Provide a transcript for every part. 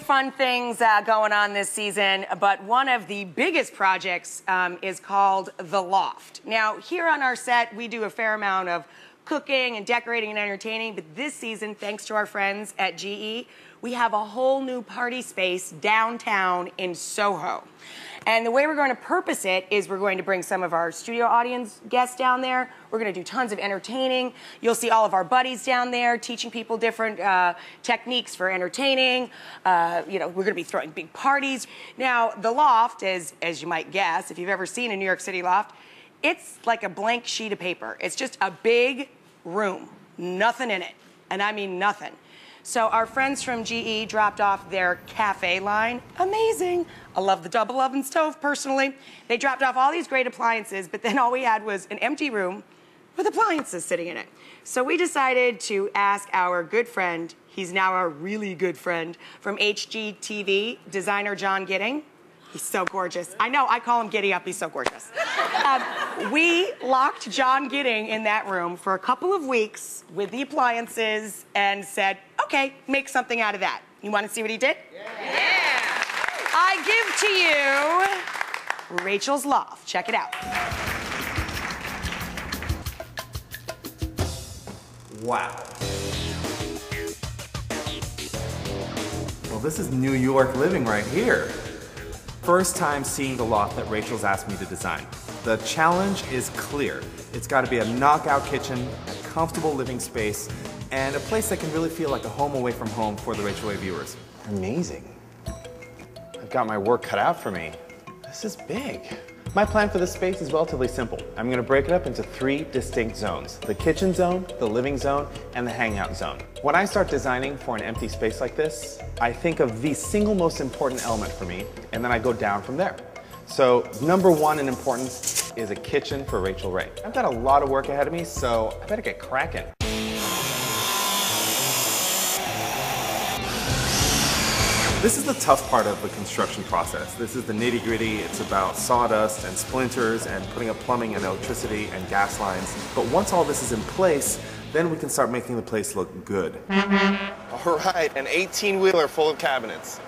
fun things going on this season, but one of the biggest projects is called The Loft. Now, here on our set, we do a fair amount of cooking and decorating and entertaining, but this season, thanks to our friends at GE, we have a whole new party space downtown in Soho. And the way we're going to purpose it is we're going to bring some of our studio audience guests down there. We're going to do tons of entertaining. You'll see all of our buddies down there teaching people different techniques for entertaining. You know, we're going to be throwing big parties. Now, the Loft, as you might guess, if you've ever seen a New York City loft, it's like a blank sheet of paper. It's just a big room, nothing in it. And I mean nothing. So our friends from GE dropped off their cafe line. Amazing. I love the double oven stove personally. They dropped off all these great appliances, but then all we had was an empty room with appliances sitting in it. So we decided to ask our good friend, he's now our really good friend, from HGTV, designer John Gidding. He's so gorgeous. I know, I call him Giddy Up, he's so gorgeous. We locked John Gidding in that room for a couple of weeks with the appliances and said, okay, make something out of that. You want to see what he did? Yeah! I give to you Rachel's Loft. Check it out. Wow. Well, this is New York living right here. First time seeing the loft that Rachel's asked me to design. The challenge is clear. It's got to be a knockout kitchen, a comfortable living space, and a place that can really feel like a home away from home for the Rachael Way viewers. Amazing. I've got my work cut out for me. This is big. My plan for this space is relatively simple. I'm going to break it up into 3 distinct zones: the kitchen zone, the living zone, and the hangout zone. When I start designing for an empty space like this, I think of the single most important element for me, and then I go down from there. So number 1 in importance is a kitchen for Rachael Ray. I've got a lot of work ahead of me, so I better get cracking. This is the tough part of the construction process. This is the nitty-gritty. It's about sawdust and splinters and putting up plumbing and electricity and gas lines. But once all this is in place, then we can start making the place look good. All right, an 18-wheeler full of cabinets.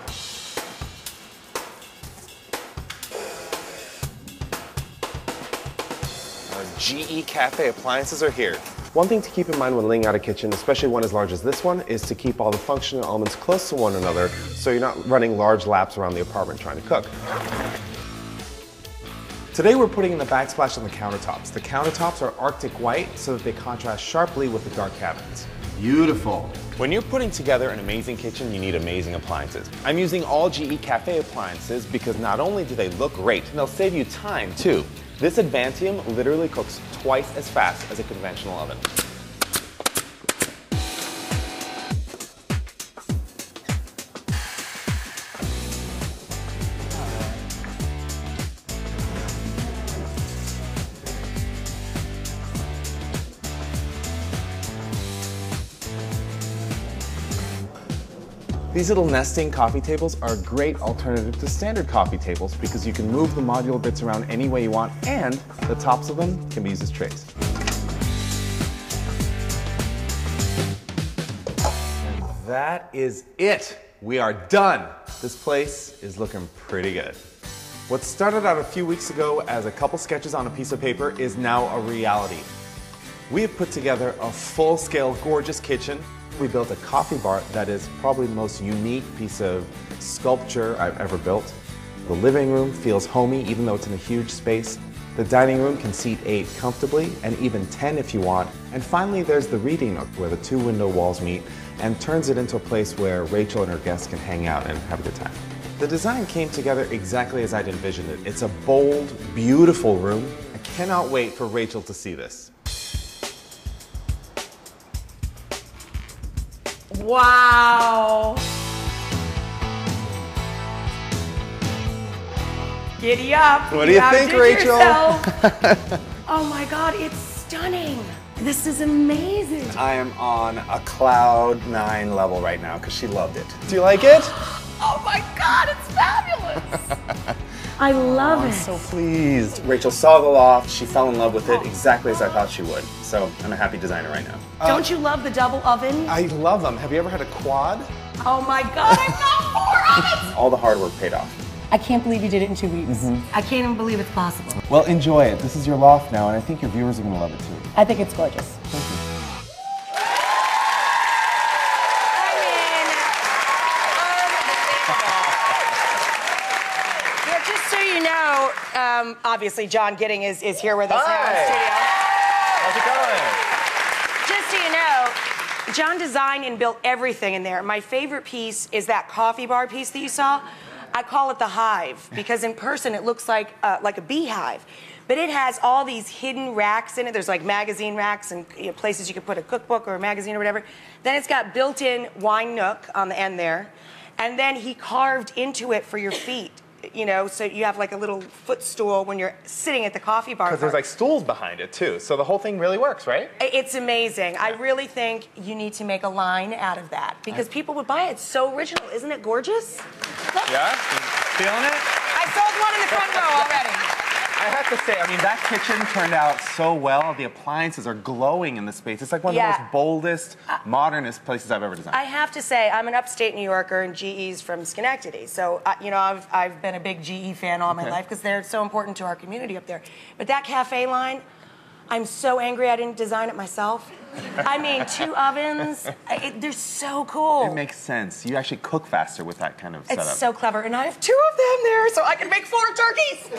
Our GE Cafe appliances are here. One thing to keep in mind when laying out a kitchen, especially one as large as this one, is to keep all the functional elements close to one another so you're not running large laps around the apartment trying to cook. Today we're putting in the backsplash on the countertops. The countertops are Arctic white so that they contrast sharply with the dark cabinets. Beautiful. When you're putting together an amazing kitchen, you need amazing appliances. I'm using all GE Cafe appliances because not only do they look great, they'll save you time too. This Advantium literally cooks twice as fast as a conventional oven. These little nesting coffee tables are a great alternative to standard coffee tables because you can move the modular bits around any way you want, and the tops of them can be used as trays. And that is it. We are done. This place is looking pretty good. What started out a few weeks ago as a couple sketches on a piece of paper is now a reality. We have put together a full-scale, gorgeous kitchen. We built a coffee bar that is probably the most unique piece of sculpture I've ever built. The living room feels homey even though it's in a huge space. The dining room can seat 8 comfortably and even 10 if you want. And finally there's the reading nook where the 2 window walls meet and turns it into a place where Rachael and her guests can hang out and have a good time. The design came together exactly as I'd envisioned it. It's a bold, beautiful room. I cannot wait for Rachael to see this. Wow. Giddy up. What do you think, Rachael? Oh my God, it's stunning. This is amazing. I am on a cloud 9 level right now because she loved it. Do you like it? Oh my God, it's fabulous. I love it. I'm so pleased. Rachael saw the loft, she fell in love with it exactly as I thought she would. So I'm a happy designer right now. Don't you love the double oven? I love them. Have you ever had a quad? Oh my God, I know. All the hard work paid off. I can't believe you did it in 2 weeks. I can't even believe it's possible. Well, enjoy it. This is your loft now, and I think your viewers are going to love it too. I think it's gorgeous. Thank you. Yeah, just so you know, obviously John Gidding is here with us now in the studio. How's it going? Just so you know, John designed and built everything in there. My favorite piece is that coffee bar piece that you saw. I call it the hive because in person it looks like a beehive. But it has all these hidden racks in it. There's like magazine racks and places you could put a cookbook or a magazine or whatever. Then it's got built-in wine nook on the end there. And then he carved into it for your feet. You know, so you have like a little footstool when you're sitting at the coffee bar. Because there's like stools behind it too, so the whole thing really works, right? It's amazing. I really think you need to make a line out of that because people would buy it. It's so original. Isn't it gorgeous? Look. Yeah? Feeling it? I sold one in the front row already. I have to say, I mean, that kitchen turned out so well. The appliances are glowing in the space. It's like one of the most boldest, modernist places I've ever designed. I have to say, I'm an upstate New Yorker and GE's from Schenectady. So, you know, I've been a big GE fan all my life because they're so important to our community up there. But that cafe line, I'm so angry I didn't design it myself. I mean, 2 ovens, they're so cool. It makes sense. You actually cook faster with that kind of setup. It's so clever, and I have 2 of them there, so I can make 4 turkeys.